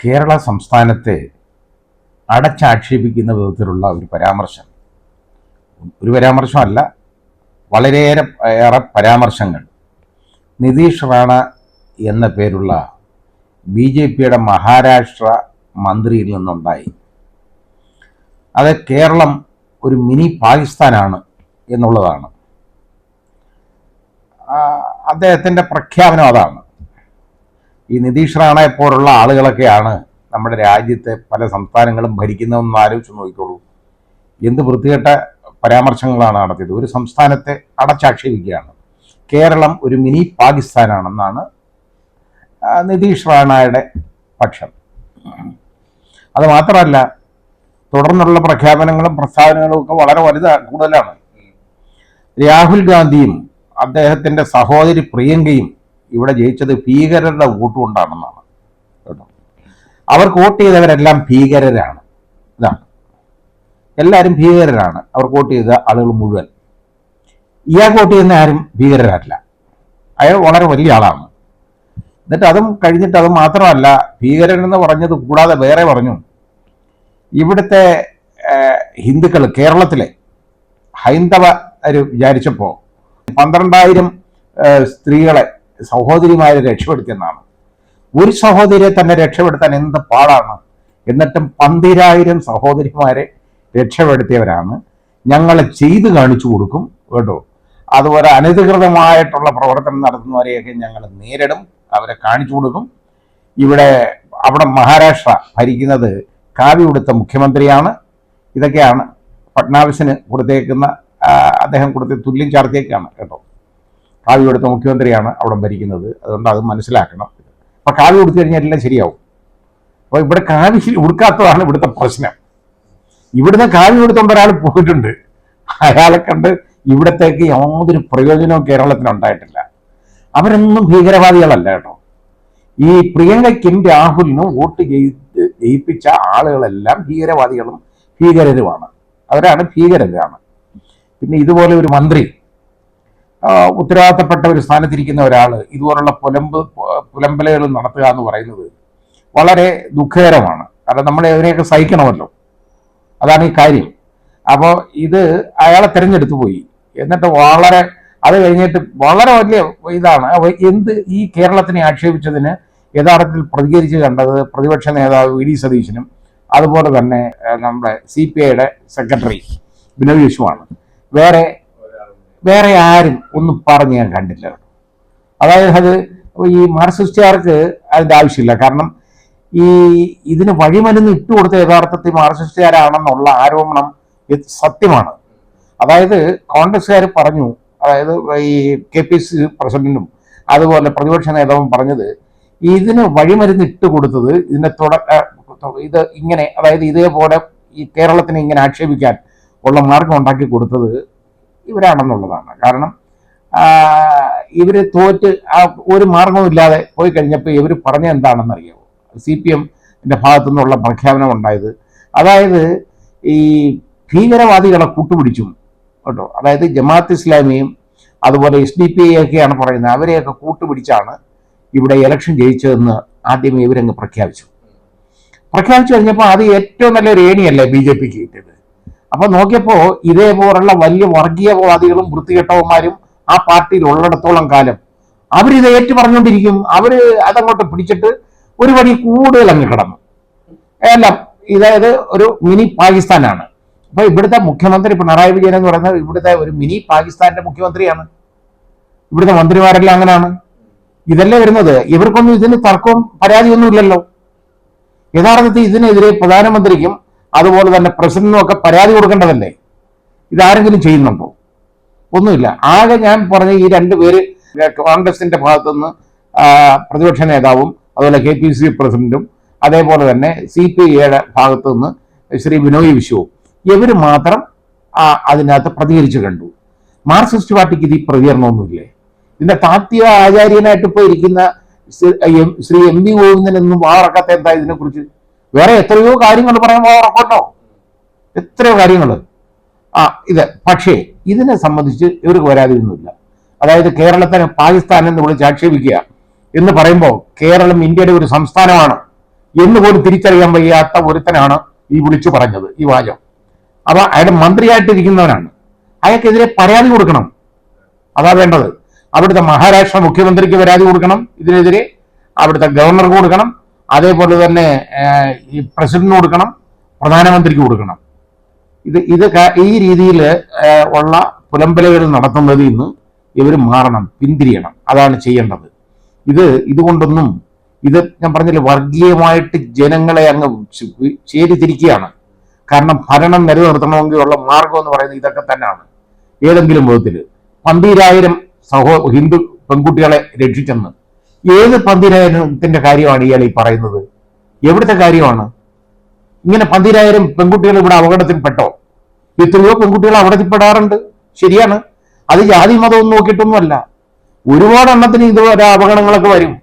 കേരള സംസ്ഥാനത്തെ അടച്ചാക്ഷേപിക്കുന്ന വിധത്തിലുള്ള ഒരു പരാമർശമല്ല, വളരെയേറെ പരാമർശങ്ങൾ നിതീഷ് റാണ എന്ന പേരുള്ള BJPയുടെ മഹാരാഷ്ട്ര മന്ത്രിയിൽ നിന്നുണ്ടായി. അത് കേരളം ഒരു മിനി പാകിസ്ഥാനാണ് എന്നുള്ളതാണ് അദ്ദേഹത്തിൻ്റെ പ്രഖ്യാപനം. അതാണ് ഈ നിതീഷ് റാണയെ പോലുള്ള ആളുകളൊക്കെയാണ് നമ്മുടെ രാജ്യത്തെ പല സംസ്ഥാനങ്ങളും ഭരിക്കുന്നതെന്ന് ആലോചിച്ച് നോക്കിക്കോളൂ. എന്ത് വൃത്തികെട്ട പരാമർശങ്ങളാണ് നടത്തിയത്. ഒരു സംസ്ഥാനത്തെ അടച്ചാക്ഷേപിക്കുകയാണ്. കേരളം ഒരു മിനി പാകിസ്ഥാനാണെന്നാണ് നിതീഷ് റാണയുടെ പക്ഷം. അത് മാത്രമല്ല, തുടർന്നുള്ള പ്രഖ്യാപനങ്ങളും പ്രസ്താവനകളും ഒക്കെ വളരെ കൂടുതലാണ്. രാഹുൽ ഗാന്ധിയും അദ്ദേഹത്തിൻ്റെ സഹോദരി പ്രിയങ്കയും ഇവിടെ ജയിച്ചത് ഭീകരരുടെ വോട്ട് കൊണ്ടാണെന്നാണ് കേട്ടോ. അവർക്ക് വോട്ട് ചെയ്തവരെല്ലാം ഭീകരരാണ്. ഇതാണ്, എല്ലാവരും ഭീകരരാണ്. അവർക്ക് വോട്ട് ചെയ്ത ആളുകൾ മുഴുവൻ. ഇയാൾക്ക് വോട്ട് ചെയ്യുന്ന ആരും ഭീകരരല്ല. അയാൾ വളരെ വലിയ ആളാണ്. എന്നിട്ട് അതും കഴിഞ്ഞിട്ട് അത് മാത്രമല്ല, ഭീകരനെന്ന് പറഞ്ഞത് കൂടാതെ വേറെ പറഞ്ഞു, ഇവിടുത്തെ ഹിന്ദുക്കൾ, കേരളത്തിലെ ഹൈന്ദവർ വിചാരിച്ചപ്പോൾ 12,000 സ്ത്രീകളെ, സഹോദരിമാരെ രക്ഷപ്പെടുത്തിയെന്നാണ്. ഒരു സഹോദരിയെ തന്നെ രക്ഷപ്പെടുത്താൻ എന്ത് പാടാണ്. എന്നിട്ടും 12,000 സഹോദരിമാരെ രക്ഷപ്പെടുത്തിയവരാണ്. ഞങ്ങളെ ചെയ്ത് കാണിച്ചു കൊടുക്കും കേട്ടോ. അതുപോലെ അനധികൃതമായിട്ടുള്ള പ്രവർത്തനം നടത്തുന്നവരെയൊക്കെ ഞങ്ങൾ നേരിടും, അവരെ കാണിച്ചു കൊടുക്കും. അവിടെ മഹാരാഷ്ട്ര ഭരിക്കുന്നത് കാവി ഉടുത്ത മുഖ്യമന്ത്രിയാണ്. ഇതൊക്കെയാണ് ഫഡ്നാവിസിന് കൊടുത്തേക്കുന്ന, അദ്ദേഹം കൊടുത്ത തുല്യം ചാർത്തിയൊക്കെയാണ് കേട്ടോ. കാവി കൊടുത്ത മുഖ്യമന്ത്രിയാണ് അവിടെ ഭരിക്കുന്നത്. അതുകൊണ്ട് അത് മനസ്സിലാക്കണം. അപ്പം കാവി കൊടുത്തു കഴിഞ്ഞാൽ എല്ലാം ശരിയാവും. അപ്പോൾ ഇവിടെ കാവി ഉടുക്കാത്തതാണ് ഇവിടുത്തെ പ്രശ്നം. ഇവിടുന്ന് കാവി കൊടുത്തോണ്ട് ഒരാൾ പോയിട്ടുണ്ട്. അയാളെ കണ്ട് ഇവിടത്തേക്ക് യാതൊരു പ്രയോജനവും കേരളത്തിനുണ്ടായിട്ടില്ല. അവരൊന്നും ഭീകരവാദികളല്ല കേട്ടോ. ഈ പ്രിയങ്കയ്ക്കും രാഹുലിനും വോട്ട് ജയിപ്പിച്ച ആളുകളെല്ലാം ഭീകരവാദികളും ഭീകരരുമാണ്. അവരാണ് ഭീകരരാണ്. പിന്നെ ഇതുപോലെ ഒരു മന്ത്രി, ഉത്തരവാദിത്തപ്പെട്ട ഒരു സ്ഥാനത്തിരിക്കുന്ന ഒരാൾ ഇതുപോലുള്ള പുലമ്പലുകൾ നടത്തുക എന്ന് പറയുന്നത് വളരെ ദുഃഖകരമാണ്. കാരണം നമ്മൾ ഇതിനെയൊക്കെ സഹിക്കണമല്ലോ. അതാണ് ഈ കാര്യം. അപ്പോൾ ഇത് അയാളെ തിരഞ്ഞെടുത്തു പോയി. എന്നിട്ട് അത് കഴിഞ്ഞിട്ട് വളരെ വലിയ ഇതാണ്. ഈ കേരളത്തിനെ ആക്ഷേപിച്ചതിന് യഥാർത്ഥത്തിൽ പ്രതികരിച്ച് കണ്ടത് പ്രതിപക്ഷ നേതാവ് VD സതീശനും അതുപോലെ തന്നെ നമ്മുടെ CPIയുടെ സെക്രട്ടറി ബിനോയ് വിശ്വമാണ്. വേറെ ആരും ഒന്നും പറഞ്ഞ് ഞാൻ കണ്ടില്ല. അതായത് ഈ മാർക്സിസ്റ്റുകാർക്ക് അതിൻ്റെ ആവശ്യമില്ല. കാരണം ഇതിന് വഴിമരുന്ന് ഇട്ടുകൊടുത്ത യഥാർത്ഥത്തിൽ മാർക്സിസ്റ്റുകാരാണെന്നുള്ള ആരോപണം സത്യമാണ്. അതായത് കോൺഗ്രസ്സുകാർ പറഞ്ഞു, അതായത് ഈ KPCC പ്രസിഡന്റും അതുപോലെ പ്രതിപക്ഷ നേതാവും പറഞ്ഞത്, ഇതിന് വഴിമരുന്ന് ഇട്ടുകൊടുത്തത് ഇത് ഇങ്ങനെ, അതായത് ഇതേപോലെ ഈ കേരളത്തിനെ ഇങ്ങനെ ആക്ഷേപിക്കാൻ ഉള്ള മാർഗം ഉണ്ടാക്കി കൊടുത്തത് ഇവരാണെന്നുള്ളതാണ്. കാരണം ഇവർ തോറ്റ് ഒരു മാർഗവുമില്ലാതെ പോയി കഴിഞ്ഞപ്പോൾ ഇവർ പറഞ്ഞ എന്താണെന്നറിയാമോ? CPMന്റെ ഭാഗത്തു നിന്നുള്ള പ്രഖ്യാപനം ഉണ്ടായത്, അതായത് ഈ ഭീകരവാദികളെ കൂട്ടുപിടിച്ചും കേട്ടോ. അതായത് ജമാഅത്ത് ഇസ്ലാമിയും അതുപോലെ SDPI ഒക്കെയാണ് പറയുന്നത്. അവരെയൊക്കെ കൂട്ടുപിടിച്ചാണ് ഇവിടെ ഇലക്ഷൻ ജയിച്ചതെന്ന് ആദ്യമേ ഇവരങ്ങ് പ്രഖ്യാപിച്ചു കഴിഞ്ഞപ്പോൾ അത് ഏറ്റവും നല്ലൊരു ഏണിയല്ലേ BJPക്ക് കിട്ടിയത്. അപ്പൊ നോക്കിയപ്പോൾ ഇതേപോലുള്ള വലിയ വർഗീയവാദികളും വൃത്തികെട്ടവന്മാരും ആ പാർട്ടിയിൽ ഉള്ളിടത്തോളം കാലം അവരിത് ഏറ്റു പറഞ്ഞുകൊണ്ടിരിക്കും. അവര് അതങ്ങോട്ട് പിടിച്ചിട്ട് ഒരു വഴി കൂടുതൽ അങ്ങ് കിടന്നു എല്ലാം. ഇതായത് ഒരു മിനി പാകിസ്ഥാനാണ്. അപ്പൊ ഇവിടുത്തെ മുഖ്യമന്ത്രി പിണറായി വിജയൻ എന്ന് പറയുന്നത് ഇവിടുത്തെ ഒരു മിനി പാകിസ്ഥാന്റെ മുഖ്യമന്ത്രിയാണ്. ഇവിടുത്തെ മന്ത്രിമാരെല്ലാം അങ്ങനെയാണ്. ഇതല്ലേ വരുന്നത്. ഇവർക്കൊന്നും ഇതിന് തർക്കവും പരാതിയൊന്നും ഇല്ലല്ലോ. യഥാർത്ഥത്തിൽ ഇതിനെതിരെ പ്രധാനമന്ത്രിക്കും അതുപോലെ തന്നെ പ്രസിഡന്റിനും ഒക്കെ പരാതി കൊടുക്കേണ്ടതല്ലേ. ഇതാരെങ്കിലും ചെയ്യുന്നുണ്ടോ? ഒന്നുമില്ല. ആകെ ഞാൻ പറഞ്ഞ ഈ 2 പേര്, കോൺഗ്രസിന്റെ ഭാഗത്തുനിന്ന് പ്രതിപക്ഷ നേതാവും അതുപോലെ KPCC പ്രസിഡന്റും അതേപോലെ തന്നെ CPIയുടെ ഭാഗത്തു നിന്ന് ശ്രീ ബിനോയ് വിശ്വവും, ഇവർ മാത്രം അതിനകത്ത് പ്രതികരിച്ചു കണ്ടു. മാർക്സിസ്റ്റ് പാർട്ടിക്ക് ഇത് പ്രതികരണമൊന്നുമില്ലേ? ഇതിന്റെ താത്വിക ആചാര്യനായിട്ട് ഇപ്പോൾ ഇരിക്കുന്ന ശ്രീ MV ഗോവിന്ദനൊന്നും വാറക്കാത്ത എന്താ ഇതിനെക്കുറിച്ച്? വേറെ എത്രയോ കാര്യങ്ങൾ പറയാൻ വാറക്കോട്ടോ, എത്രയോ കാര്യങ്ങൾ. പക്ഷേ ഇതിനെ സംബന്ധിച്ച് ഇവർക്ക് പരാതിയൊന്നുമില്ല. അതായത് കേരളത്തിനെ പാകിസ്ഥാൻ എന്ന് വിളിച്ച് ആക്ഷേപിക്കുക എന്ന് പറയുമ്പോൾ കേരളം ഇന്ത്യയുടെ ഒരു സംസ്ഥാനമാണ്. എന്ന് പോലും തിരിച്ചറിയാൻ വയ്യാത്ത ഒരുത്തനാണ് ഈ വിളിച്ചു പറഞ്ഞത് ഈ വാചകം. അപ്പൊ അയാൾ മന്ത്രിയായിട്ടിരിക്കുന്നവനാണ്, അയാൾക്കെതിരെ പരാതി കൊടുക്കണം. അതാ വേണ്ടത്. അവിടുത്തെ മഹാരാഷ്ട്ര മുഖ്യമന്ത്രിക്ക് പരാതി കൊടുക്കണം ഇതിനെതിരെ, അവിടുത്തെ ഗവർണർക്ക് കൊടുക്കണം, അതേപോലെ തന്നെ ഈ പ്രസിഡന്റിന് കൊടുക്കണം, പ്രധാനമന്ത്രിക്ക് കൊടുക്കണം. ഇത് ഈ രീതിയിൽ ഉള്ള പുലമ്പലുകൾ നടത്തുന്നതിൽ നിന്ന് ഇവർ മാറണം, പിന്തിരിയണം. അതാണ് ചെയ്യേണ്ടത്. ഇതുകൊണ്ടൊന്നും ഞാൻ പറഞ്ഞില്ലേ, വർഗീയമായിട്ട് ജനങ്ങളെ അങ്ങ് ചേരിതിരിക്കുകയാണ്. കാരണം ഭരണം നിലനിർത്തണമെങ്കിൽ ഉള്ള മാർഗം എന്ന് പറയുന്നത് ഇതൊക്കെ തന്നെയാണ്. ഏതെങ്കിലും വിധത്തിൽ 12,000 ഹിന്ദു പെൺകുട്ടികളെ രക്ഷിച്ചെന്ന് ഏത് 12,000ത്തിന്റെ കാര്യമാണ് ഇയാൾ ഈ പറയുന്നത്? എവിടുത്തെ കാര്യമാണ്? ഇങ്ങനെ 12,000 പെൺകുട്ടികൾ ഇവിടെ അപകടത്തിൽപ്പെട്ടോ? എത്രയോ പെൺകുട്ടികൾ അപകടത്തിൽപ്പെടാറുണ്ട്, ശരിയാണ്. അത് ജാതി മതമൊന്നും നോക്കിയിട്ടൊന്നുമല്ല. ഒരുപാട് എണ്ണത്തിന് ഇതുവരെ അപകടങ്ങളൊക്കെ വരും.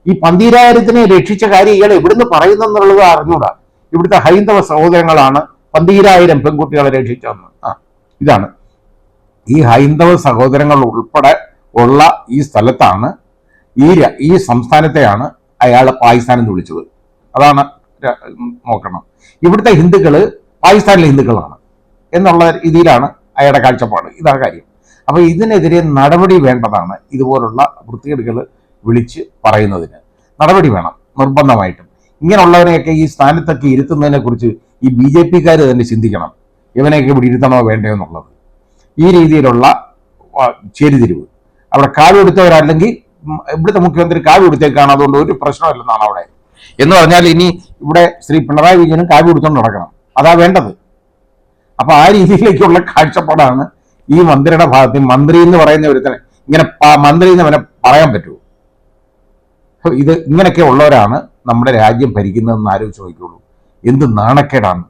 ഈ 12,000-നെ രക്ഷിച്ച കാര്യം ഇയാൾ എവിടുന്ന് പറയുന്നെന്നുള്ളത് അറിഞ്ഞൂടാ. ഇവിടുത്തെ ഹൈന്ദവ സഹോദരങ്ങളാണ് 12,000 പെൺകുട്ടികളെ രക്ഷിച്ചതെന്ന്. ഇതാണ് ഈ ഹൈന്ദവ സഹോദരങ്ങൾ ഉൾപ്പെടെ ഉള്ള ഈ സ്ഥലത്താണ്, ഈ സംസ്ഥാനത്തെയാണ് അയാൾ പാകിസ്ഥാൻ എന്ന് വിളിച്ചത്. അതാണ് നോക്കണം. ഇവിടുത്തെ ഹിന്ദുക്കള് പാകിസ്ഥാനിലെ ഹിന്ദുക്കളാണ് എന്നുള്ള രീതിയിലാണ് അയാളുടെ കാഴ്ചപ്പാട്. ഇതാണ് കാര്യം. അപ്പൊ ഇതിനെതിരെ നടപടി വേണ്ടതാണ്. ഇതുപോലുള്ള വൃത്തികേടുകൾ വിളിച്ച് പറയുന്നതിന് നടപടി വേണം നിർബന്ധമായിട്ടും. ഇങ്ങനെയുള്ളവരെയൊക്കെ ഈ സ്ഥാനത്തൊക്കെ ഇരുത്തുന്നതിനെ കുറിച്ച് ഈ BJP-ക്കാർ തന്നെ ചിന്തിക്കണം. ഇവനെയൊക്കെ ഇവിടെ ഇരുത്തണോ വേണ്ടയോ എന്നുള്ളത്. ഈ രീതിയിലുള്ള ചേരിതിരിവ് അവിടെ കാവ് കൊടുത്തവരല്ലെങ്കിൽ ഇവിടുത്തെ മുഖ്യമന്ത്രി കാവ് കൊടുത്തേക്കാണ്, അതുകൊണ്ട് ഒരു പ്രശ്നമില്ലെന്നാണ് അവിടെ എന്ന് പറഞ്ഞാൽ ഇനി ഇവിടെ ശ്രീ പിണറായി വിജയനും കാവ് കൊടുത്തോണ്ട് നടക്കണം. അതാ വേണ്ടത്. അപ്പൊ ആ രീതിയിലേക്കുള്ള കാഴ്ചപ്പാടാണ് ഈ മന്ത്രിയുടെ ഭാഗത്ത്. മന്ത്രി എന്ന് പറയുന്ന ഒരുത്തനെ ഇങ്ങനെ മന്ത്രി എന്ന് അവനെ പറയാൻ പറ്റുമോ? ഇങ്ങനെയൊക്കെ ഉള്ളവരാണ് നമ്മുടെ രാജ്യം ഭരിക്കുന്നതെന്ന് ആലോചിച്ച് നോക്കിയുള്ളൂ. എന്ത് നാണക്കേടാണ്.